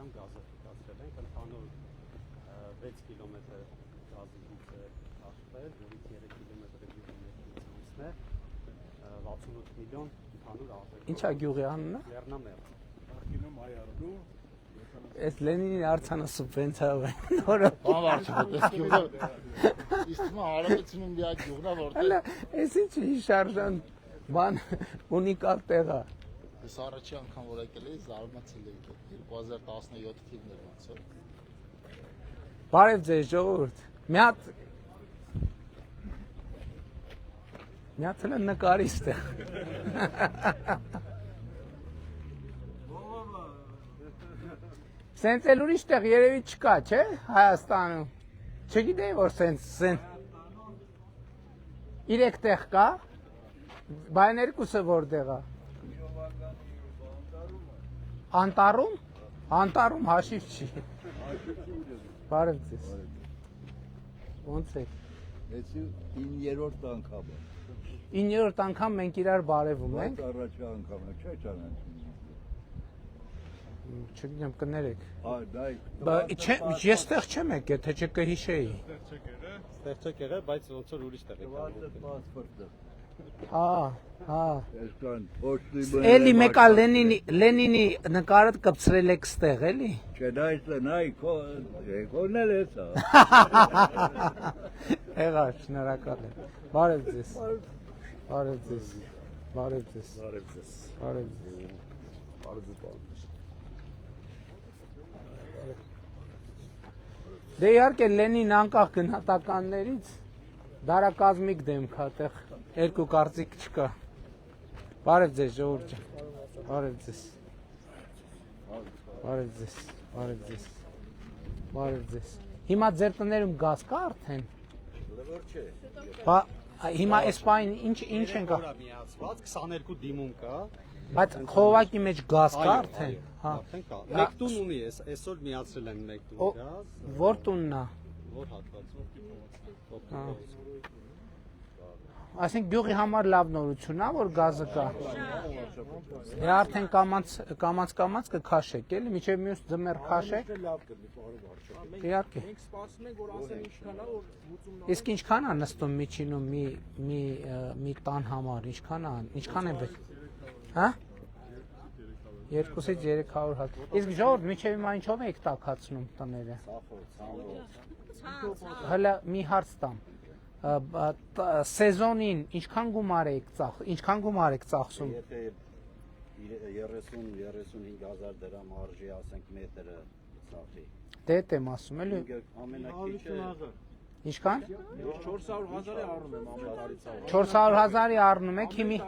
անգամ գազաֆիկացրել ենք, ընդհանուր 6 կիլոմետր գազի գիծ է աշխատել, որից 3 կիլոմետրը գյուղի ներկայացումն է, 68 միլիոն ընդհանուր արտադրություն։ Ինչ է գյուղի անունը? Լեռնամեր։ Արկինում այարդու Այս Լենինի արձանը սուբվենցիա է։ Նորը։ Բավարար չէ, գյուղը իսկ հարաբերությունում մի հատ գյուղն է որտեղ։ Հələ, այս ինչ շարժան բան ունիկալ տեղ է։ Ես առաջի անգամ որ եկել էի, զարմացել էի 2017 թիվն էր ոնց որ։ Բարև ձեզ ժողովուրդ։ Մի հատ էլ նկարիստ է։ Սենց էլ ուրիշ տեղ երևի չկա, չէ, Հայաստանում։ Չգիտեի, որ սենց 3 տեղ կա, բայն երկուսը որտեղ է։ Անտարում։ Անտարում հաշիվ չի։ Բարև ձեզ։ Ոնց եք։ Էսի 9-րդ անգամ է։ 9-րդ անգամ մենք իրար բարևում ենք։ Բայց առաջի անգամը չէ ճանաչում։ Չգիտեմ, կներեք։ Այ Ես տեղ չեմ եկել, թե չկհիշեի։ Ստեղ չեք եղել, բայց ոնց որ ուրիշ տեղ եք եղել։ պասպորտը։ Հա։ Այսքան փոստի Էլի մեկա Լենինի նկարը կպցրել եք ստեղ, էլի։ Չէ, դա նայ քոն էլ է սա։ Եղա, շնորհակալ եմ։ Բարև ձեզ։ Բարև ձեզ։ Բարև ձեզ։ Բարև ձեզ։ Բարև ձեզ։ Բարև ձեզ։ Դե իհարկե Լենին անկախ գնահատականներից դարակազմիկ դեմք է, այդտեղ երկու կարծիք չկա։ Բարև ձեզ ժողովուրդ ջան։ Բարև ձեզ։ Բարև ձեզ։ Բարև ձեզ։ Բարև ձեզ։ Հիմա ձեր տներում գազ կա արդեն։ Լվոր չէ։ Բա հիմա այս բան ինչ են կա։ Միացված 22 դիմում կա։ Բայց խողովակի մեջ գազ կա արդեն։ Հա։ Արդեն կա։ Մեկ տուն ունի, այսօր միացրել են մեկ տուն գազ։ Որ տունն է։ Որ հատվածում։ Այսինքն գյուղի համար լավ նորություն է, որ գազը կա։ Դե արդեն կամած կքաշեք, էլի, միջև մյուս ձմեռ քաշեք։ Իհարկե։ Մենք սպասում ենք, որ ասեն ինչքան է, որ լուծումն Իսկ ինչքան է նստում միջինում մի տան համար, ինչքան է վել։ Հա? 2-ից 300 հատ։ Իսկ ժողովուրդ միջև հիմա ինչով եք տաքացնում տները։ Հələ մի հարց տամ։ Սեզոնին ինչքան գումար եք ծախսում։ Եթե 30-35,000 դրամ արժի, ասենք մետրը ծախի։ Դե դա եմ ասում, էլի։ Ամենակիչը Ինչքան։ 400,000-ի առնում եմ ամեն տարի ծախս։ 400,000-ի առնում եք, հիմի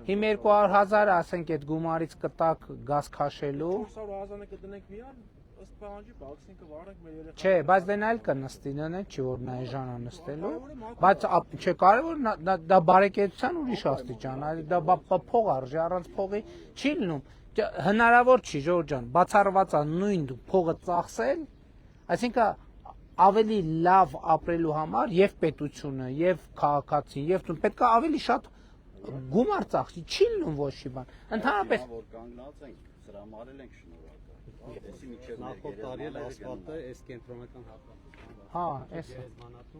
200,000-ը ասենք այդ գումարից կտակ գազ քաշելու։ 400,000-ը կդնենք միան, ըստ պահանջի, բաքսինքը վառենք մեր երեխա։ Չէ, բայց դե նա էլ կնստի, նեն չի որ նա այժանա նստելու, բայց չէ կարևոր դա բարեկեցության ուրիշ աստիճան, այլ դա փող արժի, առանց փողի չի լինում։ Հնարավոր չի, Ժորժ ջան, բացառված է նույն փողը ծախսել, այսինքն ավելի լավ ապրելու համար եւ պետությունը, եւ քաղաքացին, եւ տուն պետք է ավելի շատ գումար ծախսի, չի լինում ոչ մի բան։ Ընդհանրապես որ կանգնած ենք, սրամարել ենք շնորհակալ։ Էսի միջև Նախորդ տարի էլ ասֆալտը այս կենտրոնական հատվածում։ հա, էս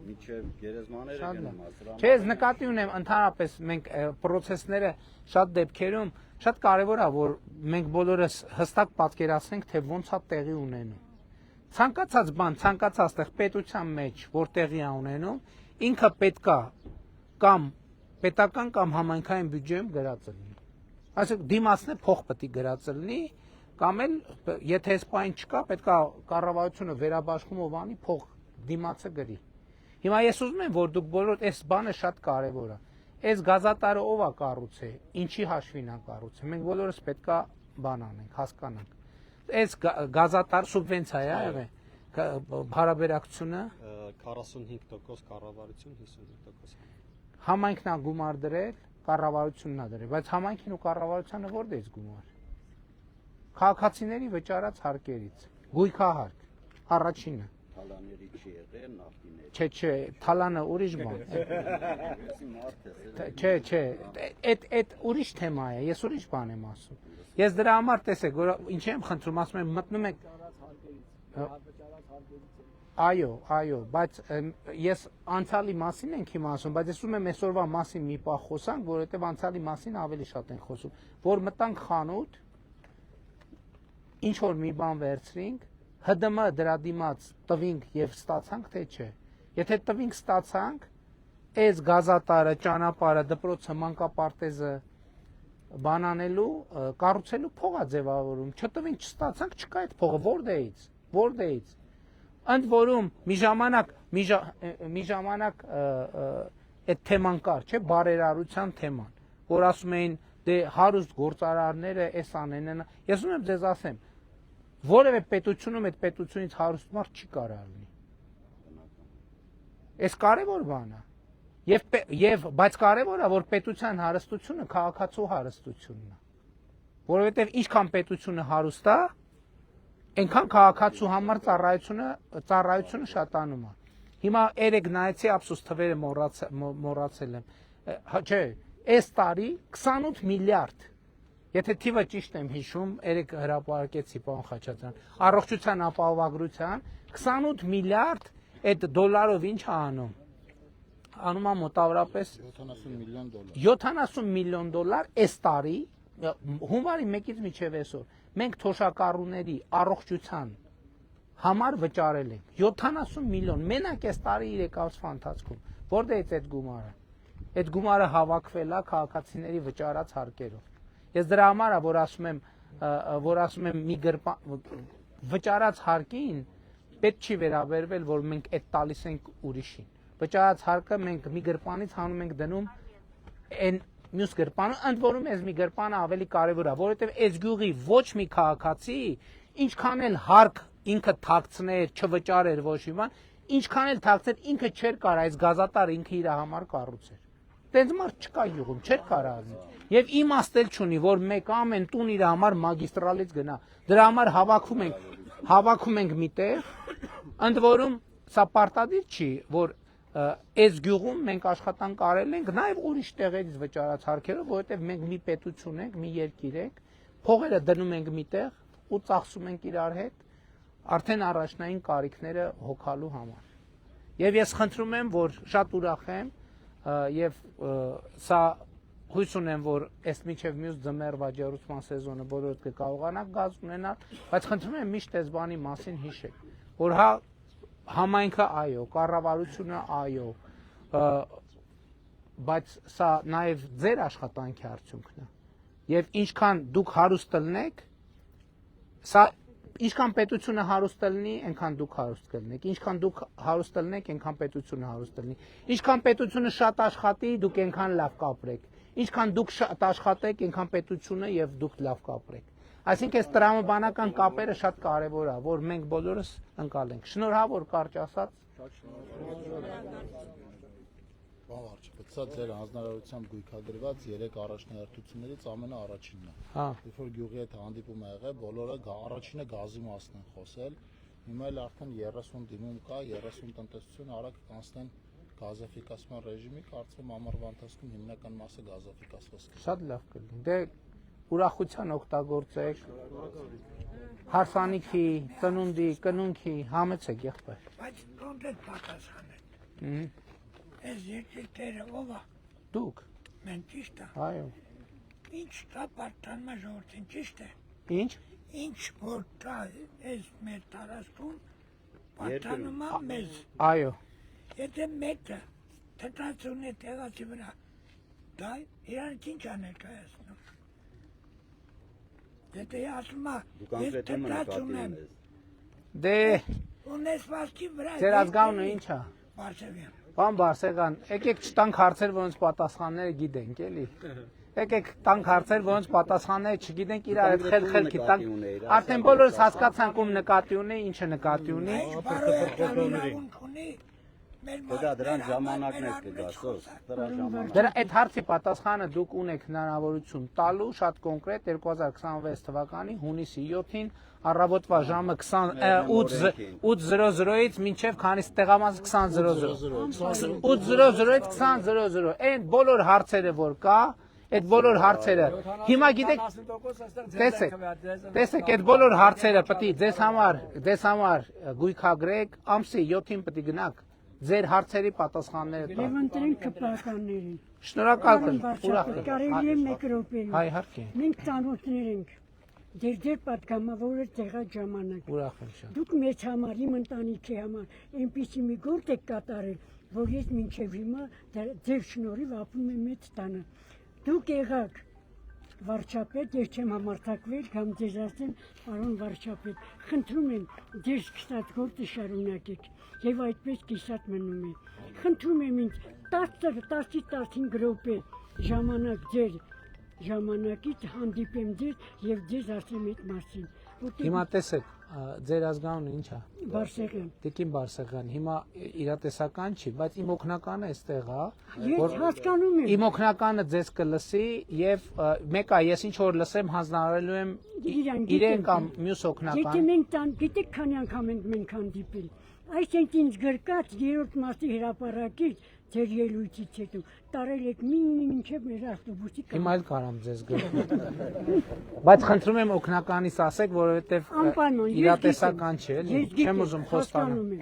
միջև գերեզմաները գնում է, սրամարել։ Չէ, ես նկատի ունեմ ընդհանրապես մենք process-ները շատ դեպքերում շատ կարևոր է որ մենք բոլորս հստակ պատկերացնենք թե ոնց է տեղի ունենում։ Ցանկացած բան, ցանկացած տեղ պետության մեջ որ տեղի է ունենում, ինքը պետքա կամ պետական կամ համայնքային բյուջեում գրած լինի։ Այսինքն դիմացն է փող պետք է գրած լինի, կամ էլ եթե այս բան չկա, պետքա կառավարությունը վերաբաշխումով անի փող դիմացը գրի։ Հիմա ես ուզում եմ որ դուք բոլոր այս բանը շատ կարևոր է։ Այս գազատարը ով է կառուցել, ինչի հաշվին է կառուցել։ Մենք բոլորս պետքա բան անենք, հասկանանք։ Այս գազատար սուբվենցիա է եղել հարաբերակցությունը 45% կառավարություն 55%։ Համայնքն է գումար դրել, կառավարությունն է դրել, բայց համայնքին ու կառավարությանը որտեղից գումար։ Քաղաքացիների վճարած հարկերից, գույքահարկ, առաջինը։ Թալաների չի եղել, նավթիների։ Չէ, թալանը ուրիշ բան։ Չէ, այդ ուրիշ թեմա է, ես ուրիշ բան եմ ասում։ Ես դրա համար տեսեք, որ ինչ եմ խնդրում, ասում եմ մտնում եք Այո, բայց ես անցյալի մասին ենք հիմա ասում, բայց ես ուզում եմ այսօրվա մասին մի պահ խոսանք, որովհետև անցյալի մասին ավելի շատ ենք խոսում, որ մտանք խանութ, ինչ որ մի բան վերցրինք, ՀԴՄ դրա դիմաց տվինք եւ ստացանք, թե չէ։ Եթե տվինք ստացանք, այս գազատարը, ճանապարհը, դպրոցը, մանկապարտեզը բանանելու, կառուցելու փողա ձևավորում, չտվինք, չստացանք, չկա այդ փողը, որտեղից։ Ընդ որում մի ժամանակ այդ թեման կար, չէ, բարերարության թեման, որ ասում էին դե հարուստ գործարարները էս անեն, ես ուզում եմ ձեզ ասեմ, որևէ պետությունում այդ պետությունից հարուստ մարդ չի կարող լինի։ Այս կարևոր բան է։ Բայց կարևոր է, որ պետության հարստությունը քաղաքացու հարստությունն է։ Որովհետև ինչքան պետությունը հարուստ է, այնքան քաղաքացու համար ծառայությունը շատանում է։ Հիմա երեք նայեցի ափսոս թվերը մոռացել եմ։ Չէ, այս տարի 28 միլիարդ, եթե թիվը ճիշտ եմ հիշում, երեք հրապարակեցի պարոն Խաչատրյան, առողջության ապահովագրության 28 միլիարդ այդ դոլարով ինչ է անում։ Անում է մոտավորապես 70 միլիոն դոլար։ 70 միլիոն դոլար այս տարի, հունվարի 1-ից մինչև այսօր, մենք թոշակառուների առողջության համար վճարել ենք 70 միլիոն, մենակ այս տարի 3 ամսվա ընթացքում, որտեղից այդ գումարը։ Այդ գումարը հավաքվել է քաղաքացիների վճարած հարկերով։ Ես դրա համար է, որ ասում եմ մի վճարած հարկին պետք չի վերաբերվել, որ մենք այդ տալիս ենք ուրիշին։ Վճարած հարկը մենք մի գրպանից հանում ենք դնում այն մյուս գրպանը, ընդ որում այս մի գրպանը ավելի կարևոր է, որովհետև այս գյուղի ոչ մի քաղաքացի ինչքան էլ հարկ ինքը թաքցներ, չվճարեր ոչ մի բան, ինչքան էլ թաքցներ ինքը չէր կարող այս գազատարը ինքը իր համար կառուցեր։ Տենց մարդ չկա յուղում, չէր կարող։ Եվ իմաստ էլ չունի, որ մեկ ամեն տուն իր համար մագիստրալից գնա։ Դրա համար հավաքում ենք միտեղ, ընդ որում սա պարտադիր չի, որ այս գյուղում մենք աշխատանք արել ենք նաև ուրիշ տեղերից վճարած հարկերով, որովհետև մենք մի պետություն ենք, մի երկիր ենք, փողերը դնում ենք միտեղ ու ծախսում ենք իրար հետ արդեն առաջնային կարիքները հոգալու համար։ Եվ ես խնդրում եմ, որ շատ ուրախ եմ եւ սա հույս ունեմ, որ այս մինչև մյուս ձմեռվա ջերուցման սեզոնը բոլորդ կկարողանաք գազ ունենալ, բայց խնդրում եմ միշտ այս բանի մասին հիշեք, որ համայնքը այո, կառավարությունը այո, բայց սա նաև ձեր աշխատանքի արդյունքն է։ Եվ ինչքան դուք հարուստ լինեք, սա ինչքան պետությունը հարուստ լինի, այնքան դուք հարուստ կլինեք։ Ինչքան դուք հարուստ լինեք, այնքան պետությունը հարուստ լինի։ Ինչքան պետությունը շատ աշխատի, դուք այնքան լավ կապրեք։ Ինչքան դուք շատ աշխատեք, այնքան պետությունը եւ դուք լավ կապրեք։ Այսինքն այս տրամաբանական կապերը շատ կարևոր է, որ մենք բոլորս ընկալենք։ Շնորհավոր կարճ ասած։ Բան վարչապետ, սա ձեր հանձնարարությամբ գույքագրված 3 առաջնահերթություններից ամենաառաջինն է։ Երբ որ գյուղի հետ հանդիպում ա եղել, բոլորը առաջինը գազի մասն են խոսել։ Հիմա էլ արդեն 30 դիմում կա, 30 տնտեսություն արագ կանցնեն գազաֆիկացման ռեժիմի, կարծում ամառվա ընթացքում հիմնական մասը գազաֆիկացված կլինի։ Շատ լավ կլինի։ Դե ուրախության օգտագործեք։ Հարսանիքի, ծնունդի, կնունքի համեցեք եղբայր։ Բայց կոնկրետ պատասխանեք։ Այս երկիրները ով է։ Դուք։ Մենք ճիշտ է։ Այո։ Ինչ կա պատտանում է ժողովրդին, ճիշտ է։ Ինչ։ Ինչ որ կա այս մեր տարածքում պատտանում է մեզ։ Այո։ Եթե մեկը թթացուն է տեղացի վրա, դա իրանք ինչ է ներկայացնում։ Եթե ասում է, ես թթացուն եմ։ Դե ունես վասկի վրա։ Ձեր ազգանունը ինչ է։ Բարսեղյան։ Պարոն Բարսեղյան, եկեք չտանք հարցեր, որոնց պատասխանները գիտենք, էլի։ Եկեք տանք հարցեր, որոնց պատասխանները չգիտենք, իրար հետ խելքի տանք։ Արդեն բոլորս հասկացանք ում նկատի ունի, ինչը նկատի ունի։ Դա դրան ժամանակն է կգասոս, դրա ժամանակ։ Դրա այդ հարցի պատասխանը դուք ունեք հնարավորություն տալու շատ կոնկրետ 2026 թվականի հունիսի 7-ին առավոտվա ժամը 8:00-ից մինչև քանիս տեղամաս 20:00 8:00-ից 20:00 այն բոլոր հարցերը որ կա այդ բոլոր հարցերը։ Հիմա գիտեք, տեսեք, այդ բոլոր հարցերը պետք է ձեզ համար գույքագրեք, ամսի 7-ին պետք է գնաք ձեր հարցերի պատասխանները տալ։ Եվ ընտրենք կպականներին։ Շնորհակալ եմ, ուրախ եմ։ Կարելի է մեկ րոպեում։ Հայ իհարկե։ Մենք ծանոթներ ենք։ Ձեր պատգամավորը տեղա ժամանակ։ Ուրախ եմ շատ։ Դուք մեծ համար, իմ ընտանիքի համար այնպիսի մի գործ եք կատարել, որ ես մինչև հիմա ձեր շնորհիվ ապրում եմ մեծ տանը։ Դուք եղաք վարչապետ, ես չեմ համարձակվել կամ ձեզ ասել, պարոն վարչապետ, խնդրում եմ ձեր սկսած գործը շարունակեք եւ այդպես կիսատ մնում է։ Խնդրում եմ ինձ 10-ից 15 րոպե ժամանակ ձեր ժամանակից հանդիպեմ ձեզ եւ ձեզ ասեմ այդ մասին։ Հիմա տեսեք, ձեր ազգանունը ի՞նչ է։ Բարսեղյան։ Տիկին Բարսեղյան, հիմա իրատեսական չի, բայց իմ օգնականը էստեղ է, Ես հասկանում եմ։ իմ օգնականը ձեզ կլսի եւ մեկը ես ինչ որ լսեմ հանձնարարելու եմ իրեն կամ մյուս Եթե օգնական։ մենք գիտեք քանի անգամ ենք հանդիպել։ Այսինքն ինձ գրկած 3-րդ մասի հրապարակից ձեր ելույթից հետո տարել եք մինչև մեր ավտոբուսի կանգ։ Հիմա էլ կարամ ձեզ գրել։ Բայց խնդրում եմ օգնականից ասեք, որովհետեւ իրատեսական չէ, էլի, չեմ ուզում խոստանում։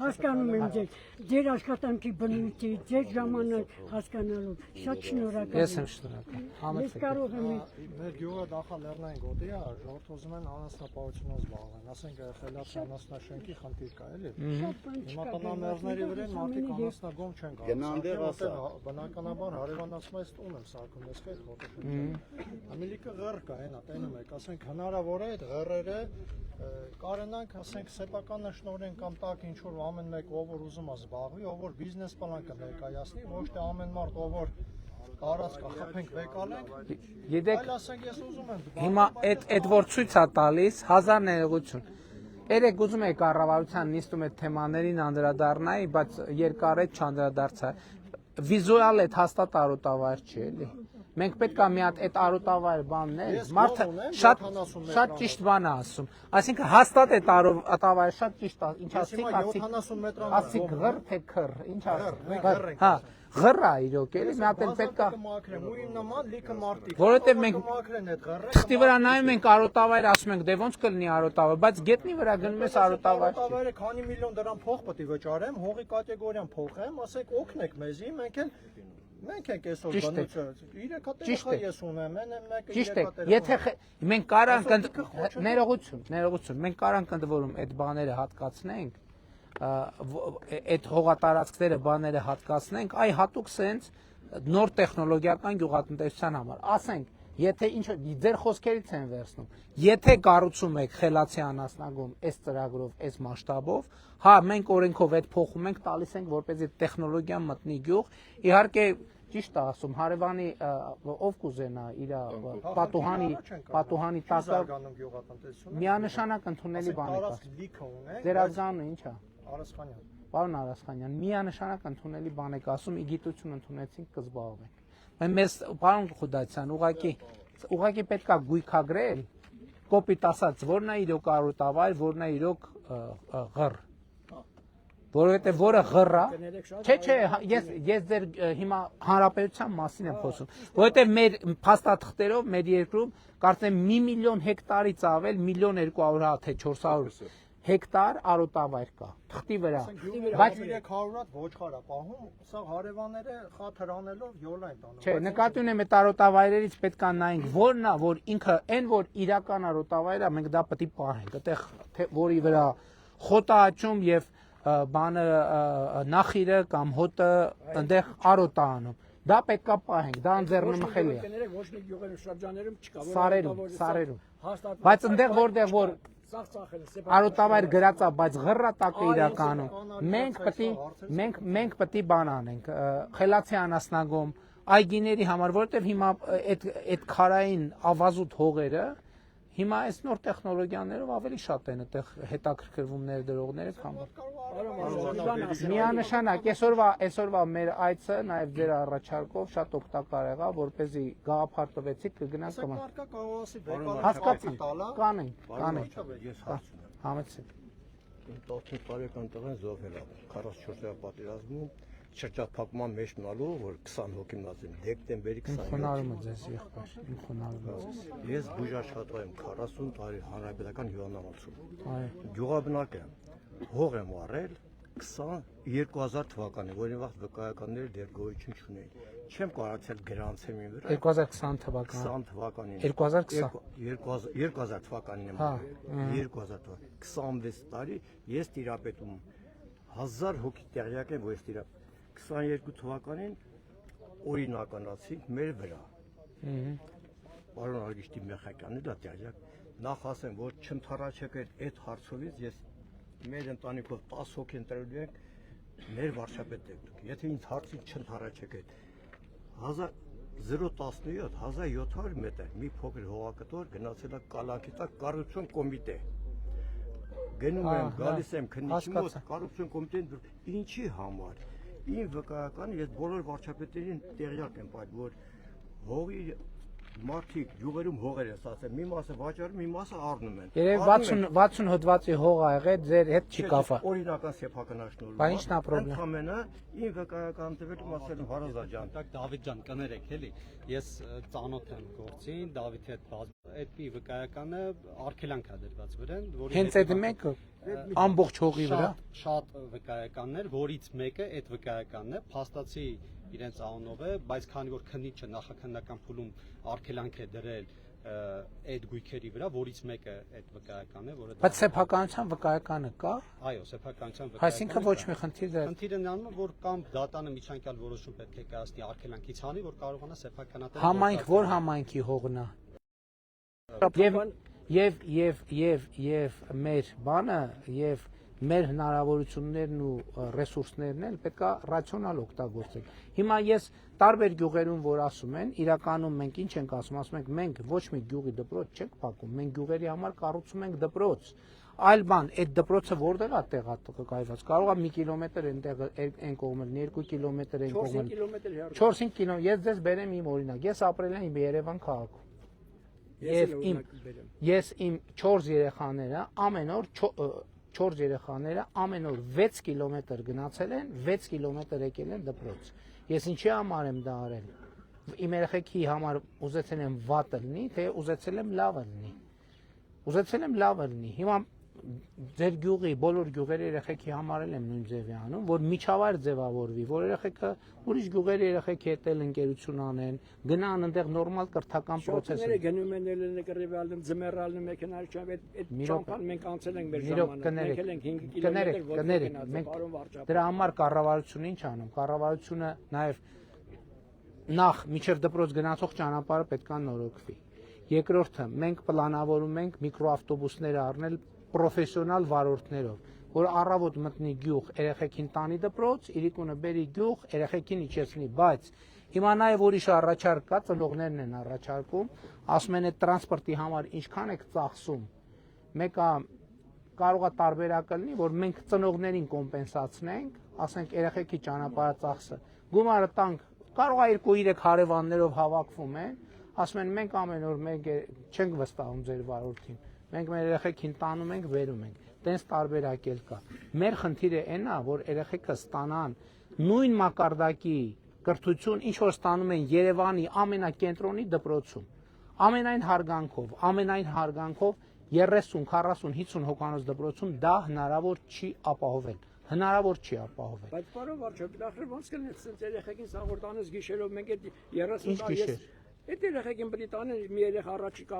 Հասկանում եմ ձեզ։ Ձեր աշխատանքի բնույթի, ձեր ժամանակ հասկանալու։ Շատ շնորհակալ եմ։ Ես եմ շնորհակալ։ Ես Համեցեք։ կարող եմ Մեր գյուղը դախա լեռնային գոտի է, ժողովուրդ ուզում են անասնապահությունով զբաղվեն, ասենք խելացի անասնաշենքի խնդիր կա, էլի։ Հիմա տնամերձների վրա մարդիկ անասնագոմ չեն գալիս։ Բնականաբար հարևանացում այս տուն եմ սարքում, ես քեզ ֆոտոշնչում։ Ամիլիկը ղեռ կա, հենա, տենում եք, ասենք հնարավոր է այդ ղեռերը կարենանք, ասենք սեփական նշնորեն կամ տակ ինչ որ ամեն մեկ ով որ ուզում է զբաղվի, ով որ բիզնես պլան կներկայացնի, ոչ թե ամեն մարդ ով որ կարած կխփենք վեկալենք։ Գիտեք, Այլ ասենք ես ուզում եմ հիմա այդ որ ցույց է տալիս 1000 ներողություն։ Երեք ուզում եք կառավարության նիստում այդ թեմաներին անդրադառնայի, բայց երկար է չանդրադարձա։ Վիզուալ է հաստատ արոտավայր չի, էլի։ Մենք պետք է մի հատ այդ արոտավայր բանն է, մարդը շատ ճիշտ բան է ասում։ Այսինքն հաստատ այդ արոտավայրը շատ ճիշտ է, ինչ ասիկ, ասիկ ղր թե քր, ինչ ասիկ։ Հա, ղռա իրոք, էլի, մի հատ էլ պետք է որովհետև մենք թղթի վրա նայում ենք արոտավայր, ասում ենք դե ոնց կլինի արոտավայր, բայց գետնի վրա գնում ես արոտավայր։ Արոտավայրը քանի միլիոն դրամ փող պետք է վճարեմ, հողի կատեգորիան փոխեմ, ասեք օգնեք մեզի, մենք ենք այսօր բնույթը 3 հատ ես ունեմ, մեկը 3 հատ։ Եթե մենք կարանք ներողություն, մենք կարանք ընդ այդ բաները հատկացնենք, այդ հողատարածքները բաները հատկացնենք, այ հատուկ սենց նոր տեխնոլոգիական գյուղատնտեսության համար։ Ասենք, եթե ինչ ձեր խոսքերից են վերցնում, եթե կառուցում եք խելացի անասնագոմ այս ծրագրով, այս մասշտաբով, հա, մենք օրենքով այդ փոխում ենք, տալիս ենք, որպեսզի տեխնոլոգիան մտնի գյուղ, իհարկե ճիշտ է ասում, հարևանի ով կուզենա իր պատուհանի տակը միանշանակ ընդունելի բան է ասում։ Ձեր ազգանունը ի՞նչ է։ Արասխանյան։ Պարոն Արասխանյան, միանշանակ ընդունելի բան եք ասում, ի գիտություն ընդունեցինք կզբաղվենք։ Բայց մեզ պարոն Խուդայցյան, ուղղակի պետք է գույքագրել, կոպիտ ասած, որն է իրոք արոտավայր, որն է իրոք ղռ։ Որովհետև որը ղռ է, չէ, ես ձեր հիմա հանրապետության մասին եմ խոսում, որովհետև մեր փաստաթղթերով մեր երկրում կարծեմ 1 միլիոն հեկտարից ավել 1.2 թե 400 հեկտար արոտավայր կա թղթի վրա, բայց 300 հատ ոչխար է պահում, սա հարևանները խաթր անելով յոլա են տանում։ Չէ, նկատի ունեմ այդ արոտավայրերից պետք է նայենք, որն է, որ ինքը այն որ իրական արոտավայրը, մենք դա պետք է պահենք, այդտեղ որի վրա խոտ է աճում եւ բանը նախիրը կամ հոտը այնտեղ արոտ է անում։ Դա պետք է պահենք, դա անձեռնմխելի է։ Ոչ մի գյուղերում շրջաներում չկա, Սարերում։ Բայց այնտեղ որտեղ որ արոտավայր գրած է, բայց ղռատակը իրականում մենք պետք է բան անենք, խելացի անասնագոմ այգիների համար, որովհետև հիմա այդ քարային ավազուտ հողերը հիմա այս նոր տեխնոլոգիաներով ավելի շատ են այդտեղ հետաքրքրվում ներդրողները, քան միանշանակ այսօրվա մեր այցը նաև ձեր առաջարկով շատ օգտակար եղավ, որպեսզի գաղափար տվեցիք կգնանք հասկացա, կանենք, համեցեք։ 15 տարեկան տղան զոհվել է 44-րդ պատերազմում, շրջափակման մեջ մնալու, որ 20 հոգի մնացին դեկտեմբերի 27-ին։ Խոնարհում եմ ձեզ եղբայր, իմ խոնարհում եմ։ Ես բուժաշխատող եմ 40 տարի հանրապետական հյուրանոցում։ Այո։ Գյուղաբնակ եմ, հող եմ առել 2000 թվականին, որին վաղ վկայականները դեռ գոյություն չունեին։ Չեմ կարողացել գրանցեմ իմ վրա։ 2020 թվական։ 20 թվականին։ 2020 թվականին եմ առել։ 2000 թվականին։ 26 տարի ես տիրապետում 1000 հոգի տեղյակ եմ, որ ես տիրապետում 22 թվականին օրինականացինք մեր վրա։ Պարոն Արգիշտի Մեխակյանը դա տեղյակ։ Նախ ասեմ, որ չընթառաջեք այդ հարցովից, ես մեր ընտանիքով 10 հոգի ընտրելու ենք մեր վարչապետ եք դուք։ Եթե ինձ հարցին չընթառաջեք այդ 017 1700 մետր մի փոքր հողակտոր գնացել է Կալանքի տակ կառուցություն կոմիտե։ Գնում եմ, գալիս եմ քննիչի մոտ, կառուցություն կոմիտեն ինչի համար։ Իմ վկայականը ես բոլոր վարչապետերին տեղյակ եմ այդ, որ հողի մարդիկ յուղերում հողեր են ասել, մի մասը վաճառում, մի մասը առնում են։ Երևի 60 հոդվածի հող ա եղել, ձեր հետ չի կապա։ Օրինական սեփականաշնորհ։ Բա ի՞նչն է պրոբլեմ։ Ընդամենը իմ վկայական տվյալում ասել եմ Հարազա ջան, Դավիթ ջան, կներեք էլի, ես ծանոթ եմ գործին, Դավիթի հետ այդի վկայականը արգելանք է դրված վրան, որի Հենց այդ մեկը ամբողջ հողի վրա։ Շատ վկայականներ, որից մեկը այդ վկայականն է, փաստացի իրենց անունով է, բայց քանի որ քննիչը նախաքննական փուլում արգելանք է դրել այդ գույքերի վրա, որից մեկը այդ վկայականն է, որը Բայց սեփականության վկայականը կա։ Այո, սեփականության վկայականը։ Այսինքն ոչ մի խնդիր դրա։ Խնդիրը նրանում է, որ կամ դատանը միջանկյալ որոշում պետք է կայացնի արգելանքից հանի, որ կարողանա սեփականատերը։ Համայնք որ համայնքի հողն է։ Եվ մեր բանը եւ մեր հնարավորություններն ու ռեսուրսներն էլ պետք է ռացիոնալ օգտագործել։ Հիմա ես տարբեր գյուղերում որ ասում են, իրականում մենք ինչ ենք ասում ենք մենք ոչ մի գյուղի դպրոց չենք փակում, մենք գյուղերի համար կառուցում ենք դպրոց։ Այլ բան, այդ դպրոցը որտեղ է տեղակայված։ Կարող է 1 կիլոմետր այնտեղ այն կողմել, 2 կիլոմետր այն կողմել։ 4-5 կիլոմետր։ Ես ձեզ բերեմ իմ օրինակ։ Ես ապրել եմ Երևան քաղաքում։ Ես իմ 4 երեխաները ամեն օր 6 կիլոմետր գնացել են, 6 կիլոմետր եկել են դպրոց։ Ես ինչի համար եմ դա արել։ Իմ երեխեքի համար ուզեցել եմ վատը լինի, թե ուզեցել եմ լավը լինի։ Ուզեցել եմ լավը լինի։ Հիմա ձեր գյուղի բոլոր գյուղերի երեխեքի համար եմ նույն ձևի անում, որ միջավայր ձևավորվի, որ երեխեքը ուրիշ գյուղերի երեխեքի հետ էլ ընկերություն անեն, գնան այնտեղ նորմալ կրթական process։ Գնում են նկրիվալն, ձմեռալն մեքենալ չավ, այդ ճամփան մենք անցել ենք մեր ժամանակ, եկել ենք 5 կիլոմետր կներեք։ Դրա համար կառավարությունը ինչ անում։ Կառավարությունը նաև նախ միջև դպրոց գնացող ճանապարհը պետք է նորոգվի։ Երկրորդը մենք պլանավորում ենք միկրոավտոբուսներ առնել պրոֆեսիոնալ վարորդներով, որ առավոտ մտնի գյուղ, երեխեքին տանի դպրոց, իրիկունը բերի գյուղ, երեխեքին իջեցնի, բայց հիմա նաև ուրիշ առաջարկ կա, ծնողներն են առաջարկում, ասում են այդ տրանսպորտի համար ինչքան եք ծախսում։ Մեկը կարող է տարբերակը լինի, որ մենք ծնողներին կոմպենսացնենք, ասենք երեխեքի ճանապարհածախսը, գումարը տանք, կարող է 2-3 հարևաններով հավաքվում են, ասում են մենք ամեն օր մենք չենք վստահում ձեր վարորդին։ Մենք մեր երեխեքին տանում ենք, վերում ենք։ Տենց տարբերակ էլ կա։ Մեր խնդիրը այն է, որ երեխեքը ստանան նույն մակարդակի կրթություն, ինչ որ ստանում են Երևանի ամենակենտրոնի դպրոցում։ Ամենայն հարգանքով 30, 40, 50 հոգանոց դպրոցում դա հնարավոր չի ապահովել։ Հնարավոր չի ապահովել։ Բայց պարոն վարչապետ, ախր ոնց կլինի ցենց երեխեքին սաղորդանս գիշերով մենք այդ 30 տարի Այդ երեխեքին պետք է տանեն մի երեխա առաջիկա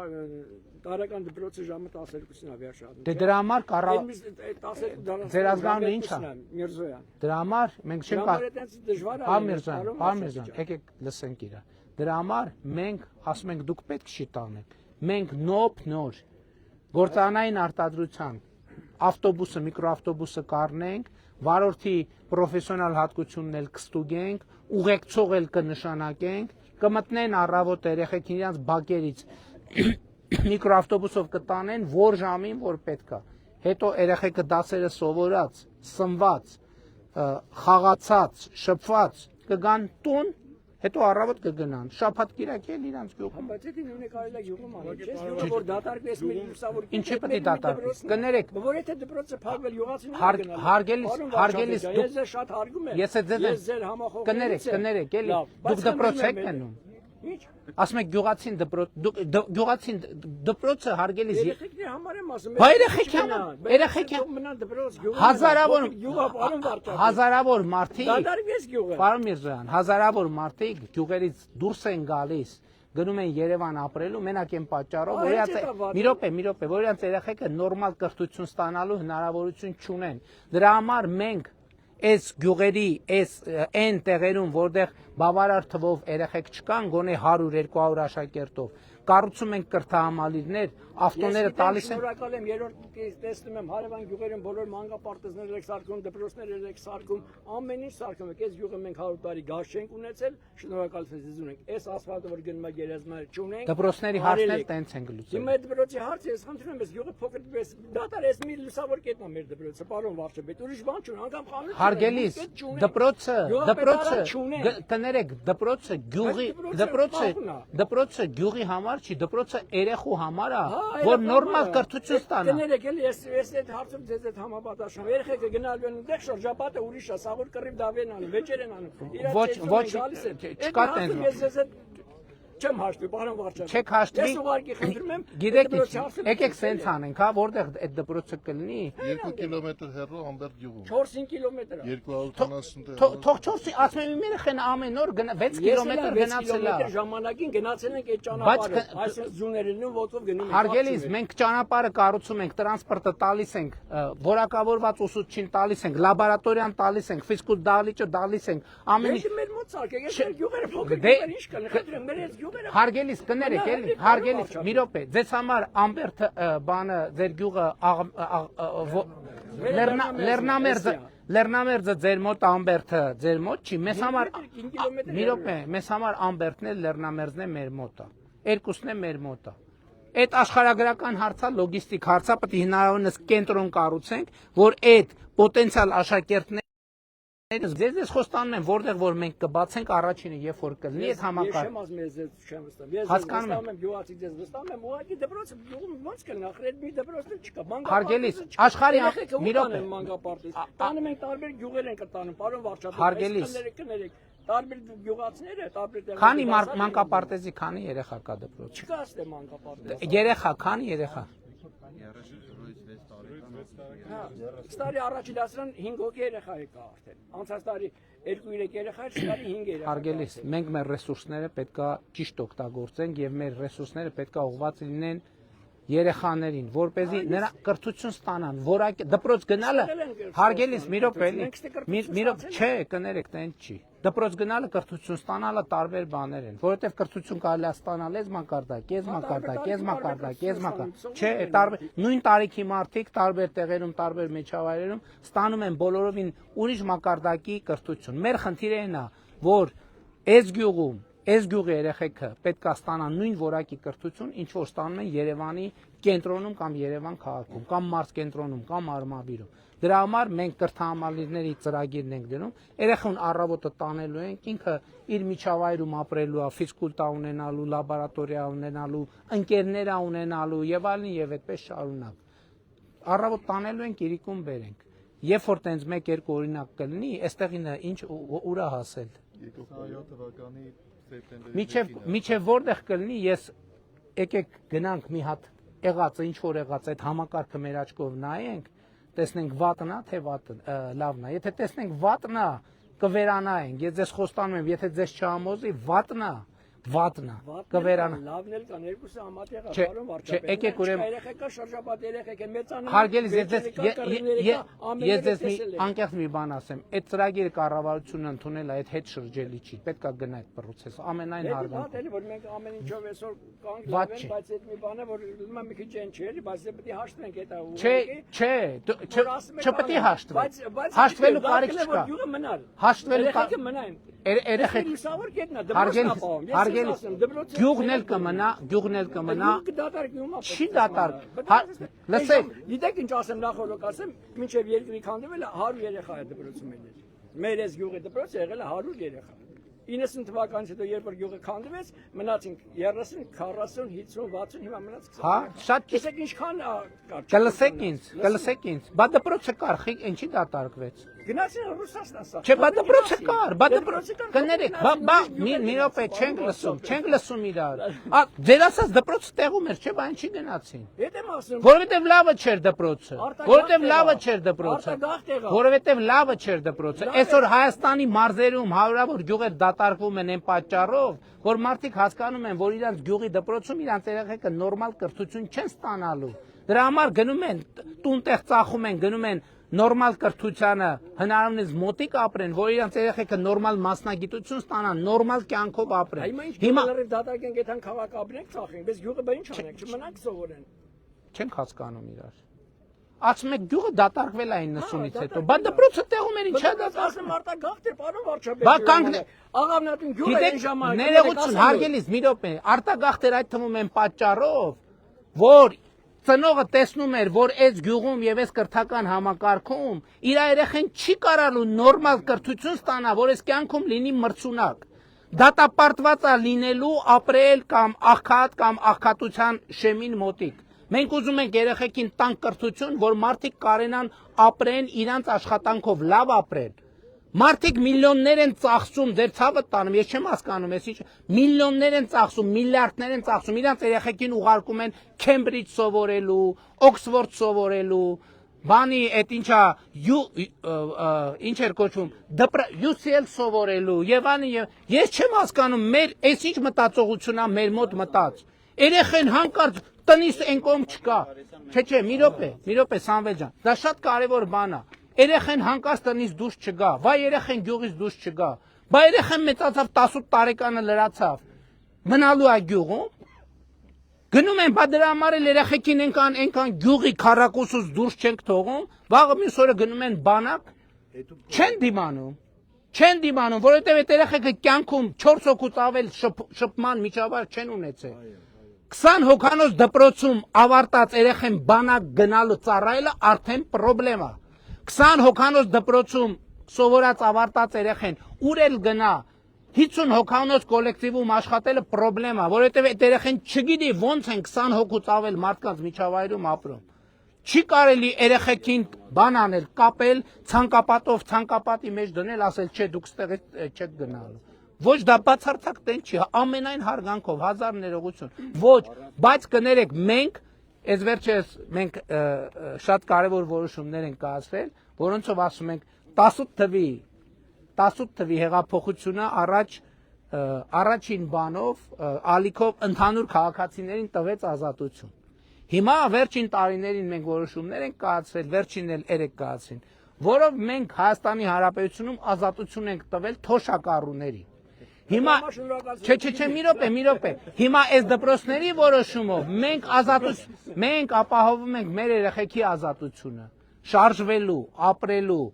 տարեկան դպրոցի ժամը 12-ին է վերջանում։ Դե դրա համար ձեր ազգանունը ի՞նչ է։ Միրզոյան։ Դրա համար մենք չենք Պարմերզյան, եկեք լսենք իրա։ Դրա համար մենք ասում ենք դուք պետք չի տանեք։ Մենք նոր գործանային արտադրության ավտոբուսը, միկրոավտոբուսը կառնենք, վարորդի պրոֆեսիոնալ հատկությունն էլ կստուգենք, ուղեկցող էլ կնշանակենք, կմտնեն առավոտ երեխեքին իրենց բակերից միկրոավտոբուսով կտանեն, որ ժամին որ պետք է։ Հետո երեխեքը դասերը սովորած, սնված, խաղացած, շփված կգան տուն, հետո առավոտ կգնան, շաբաթ կիրակ էլ իրանց գյուղում։ Բայց դա նույնը կարելի է գյուղում անել, չէ՞, գյուղը որ դատարկվես մի լուսավոր կին։ Ինչի՞ պետք է դատարկվի։ Կներեք։ Որ եթե դպրոցը փակվել յուղացին հարգելիս ես ձեզ շատ հարգում եմ։ Ես ձեր համախոհ։ Կներեք, էլի դուք դպրոց եք գնում։ Ինչ։ Ասում եք գյուղացին դպրոցը հարգելիս Երեխեքների համար եմ ասում։ Բա երեխեքի մնան դպրոց գյուղը։ Հազարավոր մարդիկ դադարվես գյուղը։ Պարոն Միրզոյան, հազարավոր մարդիկ գյուղերից դուրս են գալիս, գնում են Երևան ապրելու, մենակ այն պատճառով, որ մի րոպե, որ իրենց երեխեքը նորմալ կրթություն ստանալու հնարավորություն չունեն։ Դրա համար մենք այս գյուղերի, այն տեղերում, որտեղ բավարար թվով երեխեք չկան, գոնե 100-200 աշակերտով, կառուցում ենք կրթահամալիրներ, ավտոները տալիս են։ Շնորհակալ եմ, երրորդ տեսնում եմ հարևան գյուղերում բոլոր մանկապարտեզներ եք սարքում, դպրոցներ եք սարքում, ամեն ինչ սարքում եք։ Այս գյուղը մենք 100 տարի գազ չենք ունեցել, շնորհակալություն ձեզ ունենք։ Այս ասֆալտը որ գնում է գերեզմաներ չունենք։ Դպրոցների հարցն էլ տենց ենք լուծել։ Հիմա դպրոցի հարցը ես խնդրում եմ, այս գյուղը փոքր դպրոց, դատարկ էս մի լուսավոր կետն է մեր դպրոցը, պարոն Վարչապետ, ուրիշ բան չունի, անգամ խանութ։ Հարգելիս, կներեք, դպրոցը գյուղի համար չի, դպրոցը երեխու համար է, որ նորմալ կրթություն ստանա։ Կներեք, էլի ես այդ հարցում ձեզ այդ համապատասխան։ Երեխեքը գնալու են այնտեղ շրջապատը ուրիշ է, սաղուր կռիվ դավեն անում, վեճեր են անում։ Ոչ, չկա տենց։ Չեմ հաշտվի, պարոն Վարչապետ։ Չեք հաշտվի։ Ես ուղղակի խնդրում եմ, գիտեք, եկեք սենց անենք, հա, որտեղ այդ դպրոցը կլինի։ 2 կիլոմետր հեռու Ամբերտ գյուղում։ 4-5 կիլոմետր է։ 270 Թող 4-ի, ասում եմ իմ երեխան ամեն օր 6 կիլոմետր գնացել է։ Ժամանակին գնացել ենք այդ ճանապարհը, այսինքն զուներերին ոտով գնում ենք։ Հարգելիս, մենք ճանապարհը կառուցում ենք, տրանսպորտը տալիս ենք, որակավորված ուսուցչին տալիս ենք, լաբորատորիան տալիս ենք, ֆիզկուլ դահլիճը տալիս ենք, ամեն ինչ։ Մեր մոտ սարքեք, ես գյուղերը փոքր ինչ կան, խնդրեմ, մեր այս գյուղերը Հարգելիս, կներեք, էլի, հարգելիս, մի րոպե, ձեզ համար Ամբերտը բանը, ձեր գյուղը Լեռնամերձը ձեր մոտ Ամբերտը ձեր մոտ չի, մեզ համար մի րոպե, մեզ համար Ամբերտն է, Լեռնամերձն է մեր մոտը, երկուսն է մեր մոտը։ Այդ աշխարհագրական հարցը, լոգիստիկ հարցը պետք է հնարավորինս կենտրոն կառուցենք, որ այդ պոտենցիալ աշակերտները Ձեզ խոստանում եմ, որտեղ որ մենք կբացենք առաջինը, երբ որ կլինի այդ համակարգը։ Ես չեմ վստահում, ես վստահում եմ գյուղացի ձեզ վստահում եմ, ուղղակի դպրոցը գյուղում ոնց կլինի, ախր մի դպրոցներ չկա, Հարգելիս, աշխարհի մի րոպե մանկապարտեզ։ Տանում ենք տարբեր գյուղեր են կտանում, պարոն Վարչապետ։ Հարգելիս, կներեք, տարբեր գյուղացիները, տարբեր տեղեր։ Քանի մանկապարտեզի քանի երեխա կա դպրոց։ Չկա այստեղ մանկապարտեզ։ Երեխա, քանի երեխա։ 6 տարի առաջ դասարան 5 հոգի երեխա եկա արդեն։ Անցած տարի 2-3 երեխա, այս տարի 5 երեխա։ Հարգելիս, մենք մեր ռեսուրսները պետքա ճիշտ օգտագործենք եւ մեր ռեսուրսները պետքա ուղղված լինեն երեխաներին, որպեսզի նրա կրթություն ստանան, որակի դպրոց գնալը հարգելիս մի րոպե չէ, կներեք, տենց չի։ Դպրոց գնալը կրթություն ստանալը տարբեր բաներ են, որովհետև կրթություն կարելի է ստանալ այս մակարդակ, չէ, նույն տարիքի մարդիկ տարբեր տեղերում, տարբեր միջավայրերում ստանում են բոլորովին ուրիշ մակարդակի կրթություն։ Մեր խնդիրը այն է, որ այս գյուղի երեխեքը պետք է ստանան նույն որակի կրթություն, ինչ որ ստանում են Երևանի կենտրոնում կամ Երևան քաղաքում, կամ մարզկենտրոնում, կամ Արմավիրում։ Դրա համար մենք կրթահամալիրների ծրագիրն ենք դնում, երեխուն առավոտը տանելու ենք, ինքը իր միջավայրում ապրելու է, ֆիզկուլտա ունենալու, լաբորատորիա ունենալու, ընկերներ ունենալու եւ այլն եւ այդպես շարունակ։ Առավոտ տանելու ենք, իրիկում բերենք։ Երբ որ տենց 1-2 օրինակ կլինի, այստեղին ինչ ուրա հասել։ 2007 թվականի Միջև որտեղ կլինի, ես եկեք գնանք մի հատ եղածը, ինչ որ եղած այդ համակարգը մեր աչքով նայենք, տեսնենք վատն է, թե լավն է։ Եթե տեսնենք վատն է, կվերանայենք։ Ես ձեզ խոստանում եմ, եթե ձեզ չհամոզի, վատն է, կվերանա։ Լավն էլ կան, երկուսը համատեղ է, պարոն Վարչապետ։ Եկեք ուրեմն երեխեքա շրջապատ երեխեք են մեծանում։ Հարգելիս, ես ձեզ անկեղծ մի բան ասեմ, այդ ծրագիրը կառավարությունը ընդունել է, այդ հետ շրջելի չի, պետք է գնա այդ պրոցեսը, ամենայն հարգանքով։ Էլի որ մենք ամեն ինչով այսօր կանգ լավենք, բայց այդ մի բան է, որ ուզում եմ մի քիչ այն չէ, էլի, բայց պետք է հաշտվենք այդ չպետք է հաշտվենք։ Հաշտվելու կարիք չկա։ Հաշտվելու կարիք մնային։ Երեխեք լուսավոր կետնա, դպրոցն ապահովում։ Գյուղն էլ կմնա, չի դատարկ։ Լսեք, գիտեք ինչ ասեմ, նախորդ ասեմ, մինչև երկրի քանդվել է 100 երեխա է դպրոցում ելել։ Մեր այս գյուղի դպրոցը եղել է 100 երեխա։ 90 թվականից հետո երբ որ գյուղը քանդվեց, մնացինք 30, 40, 50, 60, հիմա մնաց 20։ Հա, շատ ճիշտ։ Տեսեք ինչքան կար։ Կլսեք ինձ։ Բա դպրոցը կար, ինչի դատարկվեց։ Գնացին Ռուսաստան սա։ Չէ, բա դպրոցը կար, բա դպրոցը կներեք, բա մի րոպե չենք լսում իրար։ Ձեր ասած դպրոցը տեղում էր, չէ, բա ինչի գնացին։ Հետ եմ ասում։ Որովհետև լավը չէր դպրոցը։ Որովհետև լավը չէր դպրոցը։ Որովհետև լավը չէր դպրոցը։ Այսօր Հայաստանի մարզերում հարյուրավոր գյուղեր դատարկվում են այն պատճառով, որ մարդիկ հասկանում են, որ իրանց գյուղի դպրոցում իրանց երեխեքը նորմալ կրթություն չեն ստանալու։ Դրա համար գնում են տուն-տեղ ծախում են, գնում են նորմալ կրթությանը հնարավորինս մոտիկ ապրեն, որ իրանց երեխեքը նորմալ մասնագիտություն ստանան, նորմալ կյանքով ապրեն։ Հիմա լրիվ դատարկենք այդան քաղաքաբնեք ծախենք, բայց գյուղը բա ինչ անենք, չմնանք սովորեն։ Չենք հասկանում իրար։ Ասում եք գյուղը դատարկվել է 90-ից հետո, բա դպրոցը տեղում էր, ինչա դատարկվում արտագաղթ էր, պարոն վարչապետ։ Բա կանգնե։ Աղավնատուն գյուղը այն ժամանակ։ Ներողություն, հարգելիս, մի րոպե, արտագաղթ էր այդ թվում են պատճառով, որ ծնողը տեսնում էր, որ այս գյուղում եւ այս կրթական համակարգում իր երեխեն չի կարալու նորմալ կրթություն ստանա, որ այս կյանքում լինի մրցունակ։ Դատապարտված է լինելու ապրել կամ աղքատ կամ աղքատության շեմին մոտիկ։ Մենք ուզում ենք երեխեքին տանք կրթություն, որ մարդիկ կարենան ապրեն իրանց աշխատանքով, լավ ապրեն։ Մարդիկ միլիոններ են ծախսում, ձեր ցավը տանում, ես չեմ հասկանում, ես ինչ միլիոններ են ծախսում, միլիարդներ են ծախսում, իրանց երեխեքին ուղարկում են Քեմբրիջ սովորելու, Օքսֆորդ սովորելու, բանի այդ ինչա ինչ էր կոչվում, UCL սովորելու, եւ անի ես չեմ հասկանում, մեր այս ինչ մտածողությունն է մեր մոտ մտած։ Երեխեն հանկարծ տնից այն կողմ չկա։ Չէ, մի րոպե Սամվել ջան, դա շատ կարևոր բան է։ Երեխեն հանկարծ տնից դուրս չգա, վայ երեխեն գյուղից դուրս չգա, բա երեխեն մեծացավ 18 տարեկանը լրացավ, մնալու է գյուղում, գնում են, բա դրա համար էլ երեխեքին այնքան գյուղի քառակուսուց դուրս չենք թողում, վաղը մյուս օրը գնում են բանակ, չեն դիմանում, որովհետև այդ երեխեքը կյանքում 4 հոգուց ավել շփման միջավայր չեն ունեցել։ 20 հոգանոց դպրոցում ավարտած երեխեն բանակ գնալու ծառայելը արդեն պրոբլեմ է։ 20 հոգանոց դպրոցում սովորած ավարտած երեխեն ուր էլ գնա 50 հոգանոց կոլեկտիվում աշխատելը պրոբլեմ է, որովհետև այդ երեխեն չգիտի ոնց են 20 հոգուց ավել մարդկանց միջավայրում ապրում։ Չի կարելի երեխեքին բան անել, կապել, ցանկապատով ցանկապատի մեջ դնել, ասել չէ դուք ստեղ չեք գնալու։ Ոչ դա բացարձակ տեն չի, ամենայն հարգանքով, հազար ներողություն։ Ոչ, բայց կներեք մենք այս վերջերս մենք շատ կարևոր որոշումներ ենք կայացրել, որոնցով ասում ենք 18 թվի հեղափոխությունը առաջին բանով ալիքով ընդհանուր քաղաքացիներին տվեց ազատություն։ Հիմա վերջին տարիներին մենք որոշումներ ենք կայացրել, վերջինն էլ 3 կայացրին, որով մենք Հայաստանի Հանրապետությունում ազատություն ենք տվել թոշակառուներին։ Հիմա չէ, մի րոպե։ Հիմա այս դպրոցների որոշումով մենք ապահովում ենք մեր երեխեքի ազատությունը, շարժվելու, ապրելու,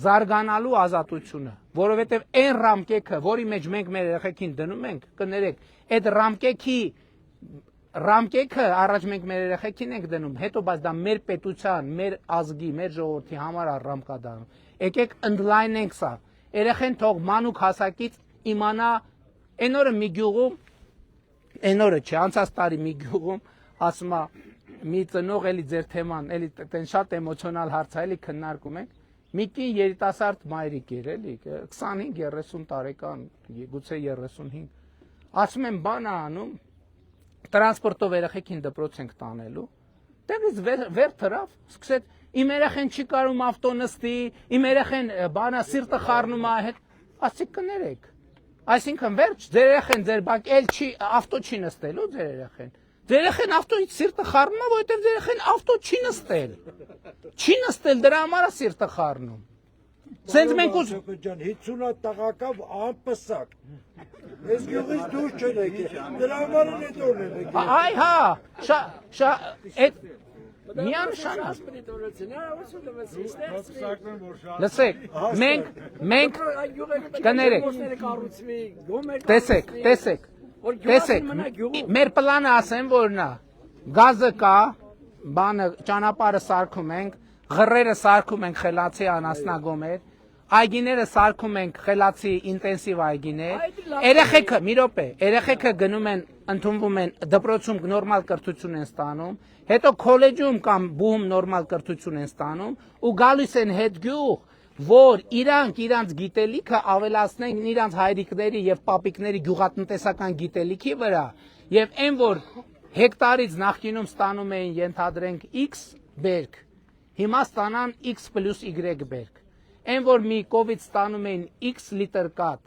զարգանալու ազատությունը, որովհետև այն ռամկեքը, որի մեջ մենք մեր երեխեքին դնում ենք, կներեք, այդ ռամկեքը առաջ մենք մեր երեխեքին ենք դնում, հետո բայց դա մեր պետության, մեր ազգի, մեր ժողովրդի համար է ռամկա դառնում։ Եկեք ընդլայնենք սա։ Երեխեն թող մանուկ հասակից իմանա այն օրը մի գյուղում, այն օրը չէ, անցած տարի մի գյուղում ասում է մի ծնող էլի ձեր թեման, էլի տեն շատ էմոցիոնալ հարց է, էլի քննարկում ենք։ Մի կին երիտասարդ մայրիկ էր, էլի 25-30 տարեկան, գուցե 35։ Ասում են բան է անում, տրանսպորտով երեխեքին դպրոց ենք տանելու։ Տեղից վեր թռավ, սկսեց իմ երեխեն չի կարում ավտո նստի, իմ երեխեն բանա սիրտը խառնում է հետ, ասի կներեք։ Այսինքն վերջ, ձեր երեխեն ձեր բակ էլ չի ավտո չի նստելու ձեր երեխեն։ Ձեր երեխեն ավտոից սիրտը խառնում է, որովհետև ձեր երեխեն ավտո չի նստել։ Չի նստել, դրա համար է սիրտը խառնում։ Սենց մենք ուզ 50 տղակավ անպսակ։ Ես գյուղից դուրս չեն եկել։ Դրա համար են այդ օրն եկել։ Այ հա, այդ միանշանակ։ Լսեք, մենք կներեք։ Տեսեք, մեր պլանը ասեմ որն է, գազը կա, բանը ճանապարհը սարքում ենք, ղռերը սարքում ենք խելացի անասնագոմեր, այգիները սարքում ենք խելացի ինտենսիվ այգիներ, երեխեքը, մի րոպե, երեխեքը գնում են, ընդունվում են դպրոցում նորմալ կրթություն են ստանում, հետո քոլեջում կամ բուհում նորմալ կրթություն են ստանում ու գալիս են հետ գյուղ, որ իրանց գիտելիքը ավելացնեն իրանց հայրիկների եւ պապիկների գյուղատնտեսական գիտելիքի վրա եւ այն որ հեկտարից նախկինում ստանում էին ենթադրենք X բերք, հիմա ստանան X + Y բերք։ Այն որ մի կովիդ ստանում էին X լիտր կաթ,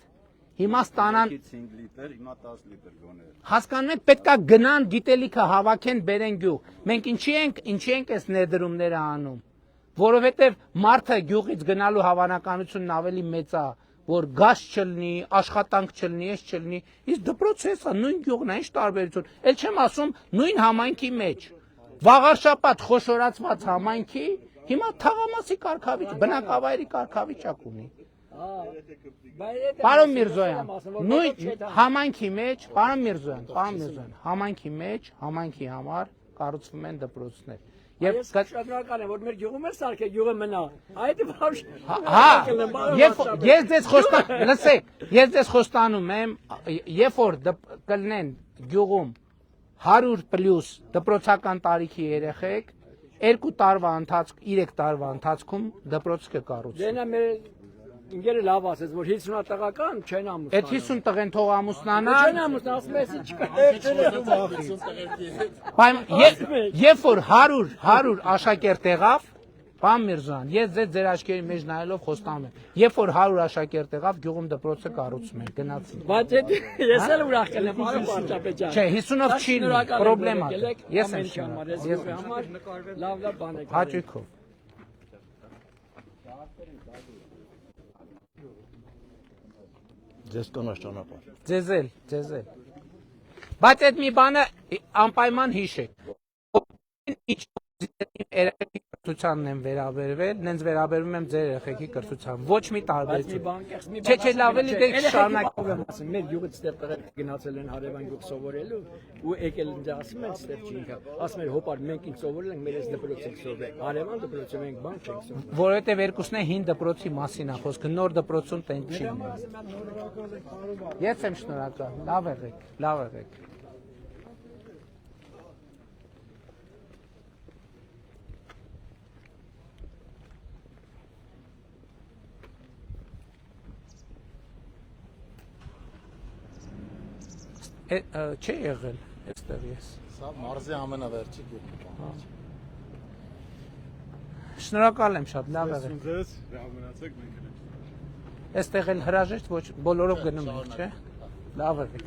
հիմա ստանան 5 լիտր, հիմա 10 լիտր գոներ։ Հասկանում եք, պետքա գնան գիտելիքը հավաքեն, բերեն գյուղ։ Մենք ինչի ենք այս ներդրումները անում, որովհետև մարդը գյուղից գնալու հավանականությունն ավելի մեծ է, որ գազ չլինի, աշխատանք չլինի, ես չլինի, իսկ դպրոցը էսա նույն գյուղն է, ինչ տարբերություն։ Էլ չեմ ասում նույն համայնքի մեջ։ Վաղարշապատ խոշորացված համայնքի հիմա թաղամասի կարգավիճ, բնակավայրի կարգավիճակ ունի։ Պարոն Միրզոյան, նույն համայնքի մեջ, պարոն Միրզոյան, համայնքի մեջ, համայնքի համար կառուցվում են դպրոցներ։ Եվ շնորհակալ եմ, որ մեր գյուղում է սարքել, գյուղը մնա։ Այդ բավարար։ ես ձեզ խոստանում եմ, երբ որ կլինեն գյուղում 100+ դպրոցական տարիքի երեխեք, 2 տարվա ընթացքում, 3 տարվա ընթացքում դպրոց կկառուցվի։ Դենա մեր ինգերը լավ ասեց, որ 50 տղական չեն ամուսնանալ։ Այդ 50 տղեն թող ամուսնանան։ Չեն ամուսնանալ, ասում ես չկա։ Երբ որ 100 աշակերտ եղավ, պարոն Միրզոյան, ես ձեր աչքերի մեջ նայելով խոստանում եմ, երբ որ 100 աշակերտ եղավ, գյուղում դպրոցը կառուցում են, գնացին։ Բայց ես էլ ուրախ կլեմ, պարոն Պարչապետյան։ Չէ, 50-ով չի լինի, պրոբլեմա։ Ես եմ շնորհակալ։ Լավ բան եք։ Հաճույքով։ Ձեզ կանաչ ճանապարհ։ Ձեզ էլ։ Բայց այդ մի բանը անպայման հիշեք։ Երեխեքի կրթությանն եմ վերաբերվել, նենց վերաբերվում եմ ձեր երեխեքի կրթության, ոչ մի տարբերություն։ Չէ, լավ էլի դե շարունակենք։ Մեր գյուղից ստեղ տղերք գնացել են հարևան գյուղ սովորելու ու եկել ինձ ասում են ստեղ չի ինքը։ Ասում են հոպար մենք ինձ սովորել ենք, մեր այս դպրոց ենք սովորել։ Հարևան դպրոցը մենք բան չենք սովորել։ Որովհետև երկուսն է հին դպրոցի մասին է խոսքը, նոր դպրոցում տեն չի։ Ես եմ շնորհակալ։ Լավ եղեք։ Չէ եղել այստեղ ես։ Սա մարզի ամենավերջի գյուղն է։ Շնորհակալ եմ շատ, լավ եղեք։ Ձեզ, լավ մնացեք, մենք ենք։ Այստեղ էլ հրաժեշտ ոչ բոլորով գնում ենք, չէ։ Լավ եղեք։